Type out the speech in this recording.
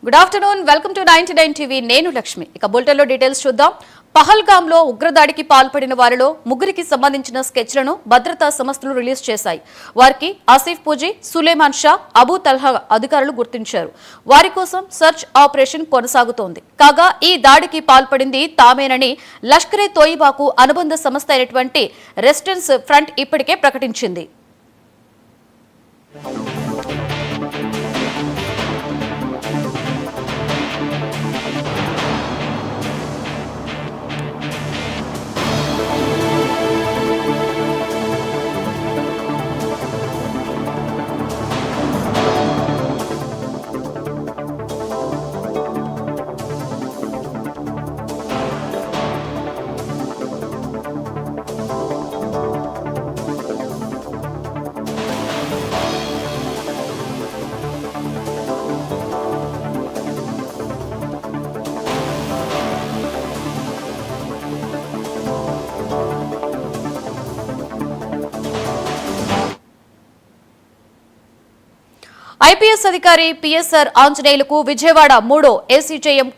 Good afternoon, welcome to 99 TV. నేను లక్ష్మి. ఇక బులెటిన్లో డీటెయిల్స్ చూద్దాం. పహల్గాంలో ఉగ్రదాడికి పాల్పడిన వారిలో ముగ్గురికి సంబంధించిన స్కెచ్లను భద్రతా సంస్థలు రిలీజ్ చేశాయి. వారికి ఆసిఫ్ పూజీ, సులేమాన్ షా, అబూ తల్హా అధికారులు గుర్తించారు. వారి కోసం సెర్చ్ ఆపరేషన్ కొనసాగుతోంది. కాగా ఈ దాడికి పాల్పడింది తామేనని లష్కరే తోయిబాకు అనుబంధ సంస్థ అయినటువంటి రెసిస్టెన్స్ ఫ్రంట్ ఇప్పటికే ప్రకటించింది. ఐపీఎస్ అధికారి పిఎస్ఆర్ ఆంజనేయులకు విజయవాడ 3వ ఏసీజేఎం